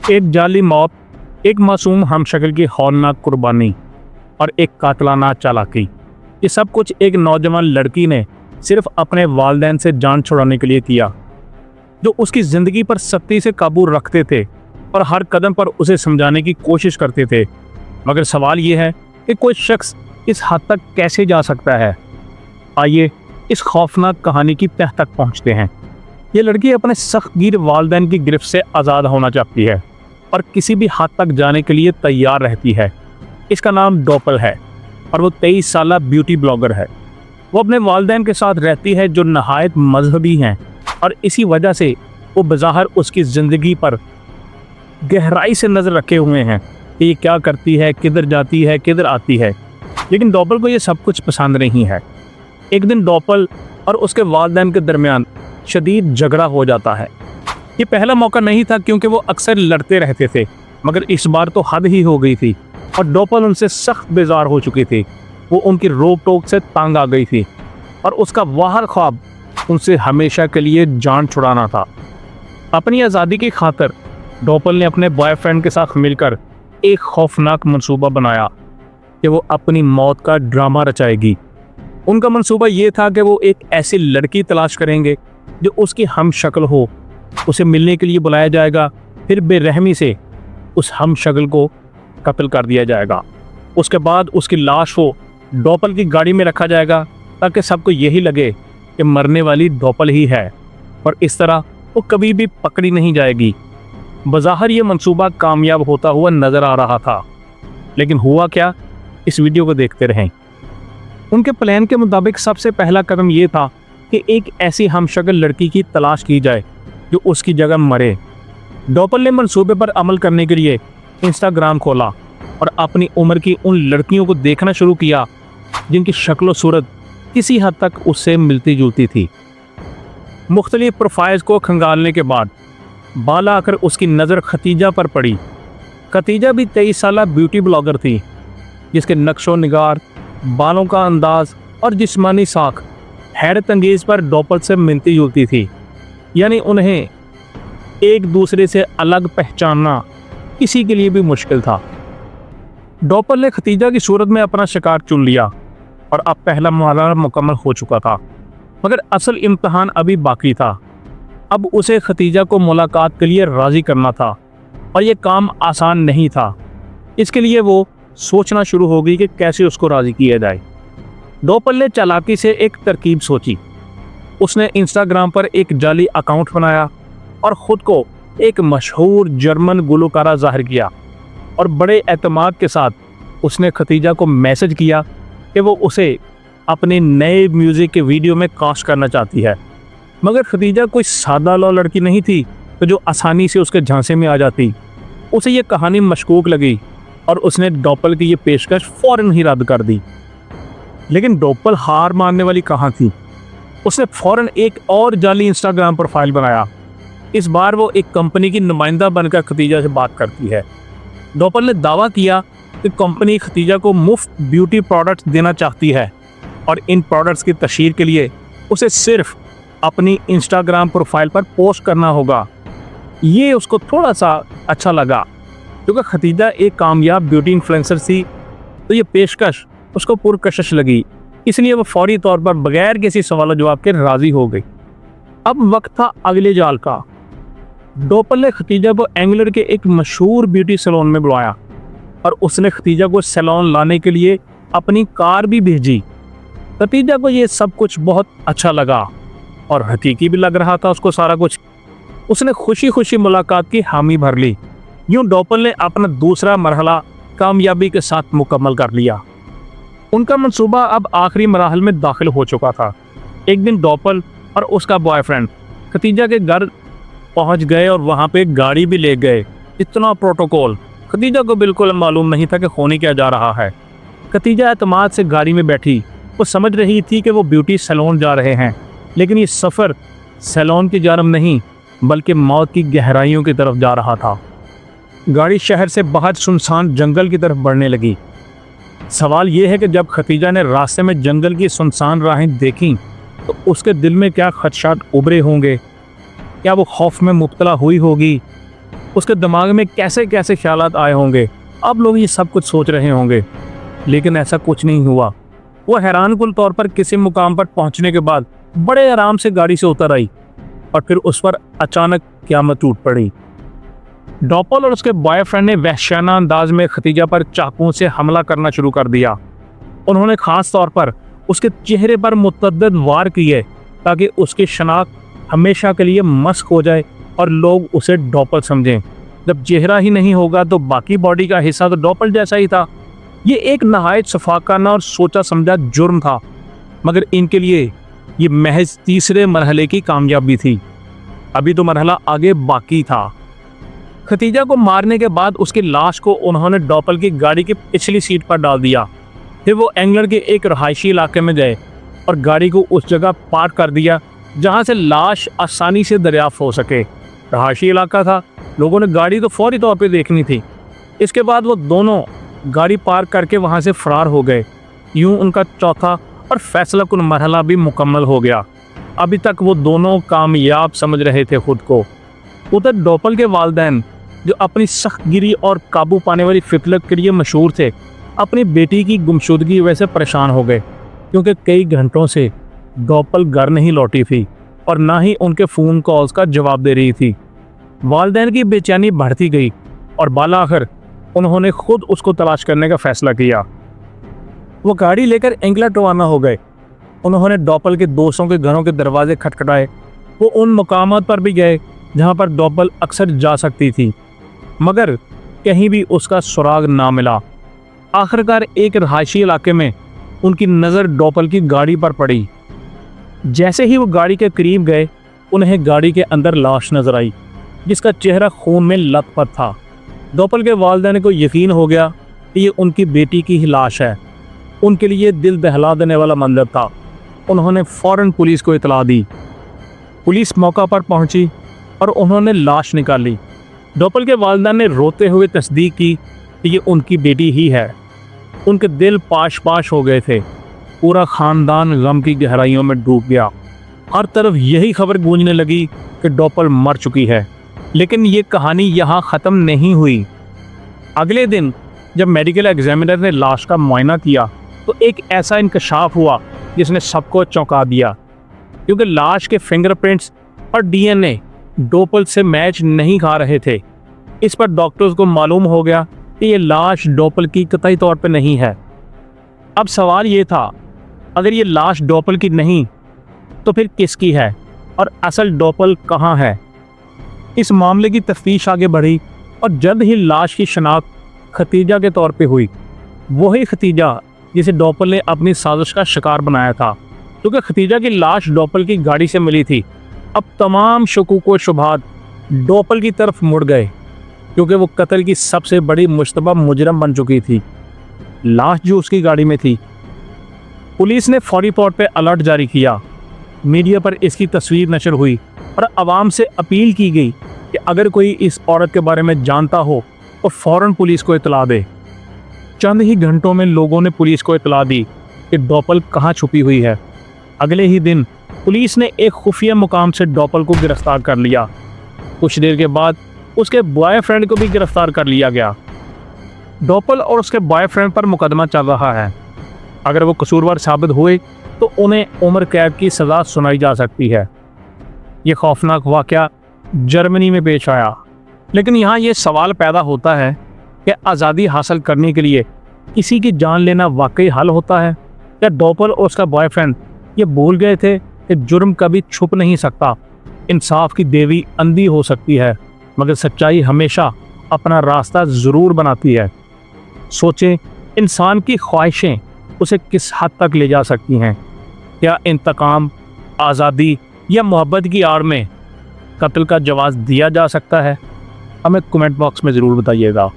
एक जाली मौत, एक मासूम हमशक्ल की हौलनाक कुर्बानी और एक कातलाना चालाकी, ये सब कुछ एक नौजवान लड़की ने सिर्फ अपने वालिदैन से जान छुड़ाने के लिए किया, जो उसकी ज़िंदगी पर सख्ती से काबू रखते थे और हर कदम पर उसे समझाने की कोशिश करते थे। मगर सवाल ये है कि कोई शख्स इस हद तक कैसे जा सकता है। आइए इस खौफनाक कहानी की तह तक पहुंचते हैं। ये लड़की अपने सख्तगीर वालिदैन की गिरफ्त से आज़ाद होना चाहती है और किसी भी हद तक जाने के लिए तैयार रहती है। इसका नाम डोपल है और वो 23 साला ब्यूटी ब्लॉगर है। वो अपने वालिदैन के साथ रहती है जो नहायत मजहबी हैं और इसी वजह से वो बज़ाहिर उसकी ज़िंदगी पर गहराई से नज़र रखे हुए हैं कि ये क्या करती है, किधर जाती है, किधर आती है। लेकिन डोपल को ये सब कुछ पसंद नहीं है। एक दिन डोपल और उसके वालिदैन के दरमियान शदीद झगड़ा हो जाता है। ये पहला मौका नहीं था क्योंकि वो अक्सर लड़ते रहते थे, मगर इस बार तो हद ही हो गई थी और डोपल उनसे सख्त बेजार हो चुकी थी। वो उनकी रोक टोक से तंग आ गई थी और उसका वाहर ख्वाब उनसे हमेशा के लिए जान छुड़ाना था। अपनी आज़ादी की खातिर डोपल ने अपने बॉयफ्रेंड के साथ मिलकर एक खौफनाक मंसूबा बनाया कि वो अपनी मौत का ड्रामा रचाएगी। उनका मंसूबा ये था कि वो एक ऐसी लड़की तलाश करेंगे जो उसकी हम शक्ल हो। उसे मिलने के लिए बुलाया जाएगा, फिर बेरहमी से उस हम शक्ल को कत्ल कर दिया जाएगा। उसके बाद उसकी लाश को डोपल की गाड़ी में रखा जाएगा ताकि सबको यही लगे कि मरने वाली डोपल ही है और इस तरह वो कभी भी पकड़ी नहीं जाएगी। बज़ाहिर ये मंसूबा कामयाब होता हुआ नज़र आ रहा था, लेकिन हुआ क्या, इस वीडियो को देखते रहें। उनके प्लान के मुताबिक सबसे पहला कदम ये था कि एक ऐसी हमशक्ल लड़की की तलाश की जाए जो उसकी जगह मरे। डोपल ने मंसूबे पर अमल करने के लिए इंस्टाग्राम खोला और अपनी उम्र की उन लड़कियों को देखना शुरू किया जिनकी शक्ल सूरत किसी हद तक उससे मिलती जुलती थी। मुख्तलिफ प्रोफाइल्स को खंगालने के बाद बाला आकर उसकी नज़र खतीजा पर पड़ी। खतीजा भी 23 साला ब्यूटी ब्लॉगर थी जिसके नक्शो निगार, बालों का अंदाज और जिस्मानी साख हैरत अंगेज पर डोपल से मिलती जुलती थी। यानी उन्हें एक दूसरे से अलग पहचानना किसी के लिए भी मुश्किल था। डोपल ने खतीजा की सूरत में अपना शिकार चुन लिया और अब पहला मरहला मुकम्मल हो चुका था, मगर असल इम्तहान अभी बाकी था। अब उसे खतीजा को मुलाकात के लिए राज़ी करना था और ये काम आसान नहीं था। इसके लिए वो सोचना शुरू हो गई कि कैसे उसको राज़ी किया जाए। डोपल ने चालाकी से एक तरकीब सोची। उसने इंस्टाग्राम पर एक जाली अकाउंट बनाया और ख़ुद को एक मशहूर जर्मन गुलकारा ज़ाहिर किया और बड़े एतमाद के साथ उसने खतीजा को मैसेज किया कि वो उसे अपने नए म्यूज़िक के वीडियो में कास्ट करना चाहती है। मगर खतीजा कोई सादा लौ लड़की नहीं थी तो जो आसानी से उसके झांसे में आ जाती। उसे ये कहानी मशकूक लगी और उसने डोपल की ये पेशकश फ़ौरन ही रद्द कर दी। लेकिन डोपल हार मानने वाली कहाँ थी। उसने फ़ौरन एक और जाली इंस्टाग्राम प्रोफाइल बनाया। इस बार वो एक कंपनी की नुमाइंदा बनकर खतीजा से बात करती है। डोपल ने दावा किया कि कंपनी खतीजा को मुफ्त ब्यूटी प्रोडक्ट्स देना चाहती है और इन प्रोडक्ट्स की तशहीर के लिए उसे सिर्फ अपनी इंस्टाग्राम प्रोफाइल पर पोस्ट करना होगा। ये उसको थोड़ा सा अच्छा लगा क्योंकि खतीजा एक कामयाब ब्यूटी इन्फ्लुएंसर थी, तो ये पेशकश उसको पुरकशिश लगी। इसलिए वो फौरी तौर पर बगैर किसी सवाल जवाब के राज़ी हो गई। अब वक्त था अगले जाल का। डोपल ने खतीजा को एंगलर के एक मशहूर ब्यूटी सैलून में बुलाया और उसने खतीजा को सैलून लाने के लिए अपनी कार भी भेजी। खतीजा को ये सब कुछ बहुत अच्छा लगा और हकीकी भी लग रहा था उसको सारा कुछ। उसने खुशी खुशी मुलाकात की हामी भर ली। यूँ डोपल ने अपना दूसरा मरहला कामयाबी के साथ मुकम्मल कर लिया। उनका मंसूबा अब आखिरी मराहल में दाखिल हो चुका था। एक दिन डोपल और उसका बॉयफ्रेंड खतीजा के घर पहुंच गए और वहां पे गाड़ी भी ले गए। इतना प्रोटोकॉल खतीजा को बिल्कुल मालूम नहीं था कि होने क्या जा रहा है। खतीजा एतमाद से गाड़ी में बैठी। वो समझ रही थी कि वो ब्यूटी सैलून जा रहे हैं, लेकिन ये सफ़र सैलून की जानब नहीं बल्कि मौत की गहराइयों की तरफ जा रहा था। गाड़ी शहर से बाहर सुनसान जंगल की तरफ बढ़ने लगी। सवाल ये है कि जब खतीजा ने रास्ते में जंगल की सुनसान राहें देखीं तो उसके दिल में क्या खदशात उभरे होंगे। क्या वो खौफ में मुब्तला हुई होगी। اس کے دماغ میں کیسے کیسے خیالات آئے ہوں گے. اب لوگ یہ سب کچھ سوچ رہے ہوں گے، لیکن ایسا کچھ نہیں ہوا. وہ حیران کن طور پر کسی مقام پر پہنچنے کے بعد بڑے آرام سے گاڑی سے اتر آئی اور پھر اس پر اچانک قیامت ٹوٹ پڑی. ڈوپل اور اس کے بوائے فرینڈ نے وحشیانہ انداز میں ختیجہ پر چاقوؤں سے حملہ کرنا شروع کر دیا. انہوں نے خاص طور پر اس کے چہرے پر متعدد وار کیے تاکہ اس کی شناخت ہمیشہ کے لیے مسخ ہو جائے اور لوگ اسے ڈوپل سمجھیں. جب چہرہ ہی نہیں ہوگا تو باقی باڈی کا حصہ تو ڈوپل جیسا ہی تھا. یہ ایک نہایت شفاقانہ اور سوچا سمجھا جرم تھا، مگر ان کے لیے یہ محض تیسرے مرحلے کی کامیابی تھی. ابھی تو مرحلہ آگے باقی تھا. ختیجہ کو مارنے کے بعد اس کی لاش کو انہوں نے ڈوپل کی گاڑی کی پچھلی سیٹ پر ڈال دیا. پھر وہ انگلینڈ کے ایک رہائشی علاقے میں گئے اور گاڑی کو اس جگہ پارک کر دیا جہاں سے لاش آسانی سے دریافت ہو سکے. رہائشی علاقہ تھا، لوگوں نے گاڑی تو فوری طور پہ دیکھنی تھی. اس کے بعد وہ دونوں گاڑی پارک کر کے وہاں سے فرار ہو گئے. یوں ان کا چوتھا اور فیصلہ کن مرحلہ بھی مکمل ہو گیا. ابھی تک وہ دونوں کامیاب سمجھ رہے تھے خود کو. ادھر ڈوپل کے والدین جو اپنی سخت گیری اور قابو پانے والی فطرت کے لیے مشہور تھے، اپنی بیٹی کی گمشدگی کی وجہ سے پریشان ہو گئے، کیونکہ کئی گھنٹوں سے ڈوپل گھر نہیں لوٹی تھی اور نہ ہی ان کے فون کالز کا جواب دے رہی تھی. والدین کی بے چینی بڑھتی گئی اور بالآخر انہوں نے خود اس کو تلاش کرنے کا فیصلہ کیا. وہ گاڑی لے کر انگلینڈ روانہ ہو گئے. انہوں نے ڈوپل کے دوستوں کے گھروں کے دروازے کھٹکھٹائے. وہ ان مقامات پر بھی گئے جہاں پر ڈوپل اکثر جا سکتی تھی، مگر کہیں بھی اس کا سراغ نہ ملا. آخرکار ایک رہائشی علاقے میں ان کی نظر ڈوپل کی گاڑی پر پڑی. جیسے ہی وہ گاڑی کے قریب گئے، انہیں گاڑی کے اندر لاش نظر آئی جس کا چہرہ خون میں لت پت تھا. ڈوپل کے والدین کو یقین ہو گیا کہ یہ ان کی بیٹی کی ہی لاش ہے. ان کے لیے دل دہلا دینے والا منظر تھا. انہوں نے فوراً پولیس کو اطلاع دی. پولیس موقع پر پہنچی اور انہوں نے لاش نکالی. ڈوپل کے والدین نے روتے ہوئے تصدیق کی کہ یہ ان کی بیٹی ہی ہے. ان کے دل پاش پاش ہو گئے تھے. پورا خاندان غم کی گہرائیوں میں ڈوب گیا. ہر طرف یہی خبر گونجنے لگی کہ ڈوپل مر چکی ہے. لیکن یہ کہانی یہاں ختم نہیں ہوئی. اگلے دن جب میڈیکل ایگزامینر نے لاش کا معائنہ کیا تو ایک ایسا انکشاف ہوا جس نے سب کو چونکا دیا، کیونکہ لاش کے فنگر پرنٹس اور ڈی این اے ڈوپل سے میچ نہیں کھا رہے تھے. اس پر ڈاکٹرز کو معلوم ہو گیا کہ یہ لاش ڈوپل کی قطعی طور پہ نہیں ہے. اب سوال یہ تھا، اگر یہ لاش ڈوپل کی نہیں تو پھر کس کی ہے اور اصل ڈوپل کہاں ہے؟ اس معاملے کی تفتیش آگے بڑھی اور جلد ہی لاش کی شناخت ختیجہ کے طور پہ ہوئی. وہی ختیجہ جسے ڈوپل نے اپنی سازش کا شکار بنایا تھا. کیونکہ ختیجہ کی لاش ڈوپل کی گاڑی سے ملی تھی، اب تمام شکوک و شبہات ڈوپل کی طرف مڑ گئے، کیونکہ وہ قتل کی سب سے بڑی مشتبہ مجرم بن چکی تھی. لاش جو اس کی گاڑی میں تھی. پولیس نے فوری طور پہ الرٹ جاری کیا. میڈیا پر اس کی تصویر نشر ہوئی اور عوام سے اپیل کی گئی کہ اگر کوئی اس عورت کے بارے میں جانتا ہو تو فوراً پولیس کو اطلاع دے. چند ہی گھنٹوں میں لوگوں نے پولیس کو اطلاع دی کہ ڈوپل کہاں چھپی ہوئی ہے. اگلے ہی دن پولیس نے ایک خفیہ مقام سے ڈوپل کو گرفتار کر لیا. کچھ دیر کے بعد اس کے بوائے فرینڈ کو بھی گرفتار کر لیا گیا. ڈوپل اور اس کے بوائے فرینڈ پر مقدمہ چل رہا ہے. اگر وہ قصوروار ثابت ہوئے تو انہیں عمر قید کی سزا سنائی جا سکتی ہے. یہ خوفناک واقعہ جرمنی میں پیش آیا. لیکن یہاں یہ سوال پیدا ہوتا ہے کہ آزادی حاصل کرنے کے لیے کسی کی جان لینا واقعی حل ہوتا ہے؟ یا ڈوپل اور اس کا بوائے فرینڈ یہ بھول گئے تھے کہ جرم کبھی چھپ نہیں سکتا؟ انصاف کی دیوی اندھی ہو سکتی ہے، مگر سچائی ہمیشہ اپنا راستہ ضرور بناتی ہے. سوچیں، انسان کی خواہشیں اسے کس حد تک لے جا سکتی ہیں؟ کیا انتقام، آزادی یا محبت کی آڑ میں قتل کا جواز دیا جا سکتا ہے؟ ہمیں کمنٹ باکس میں ضرور بتائیے گا.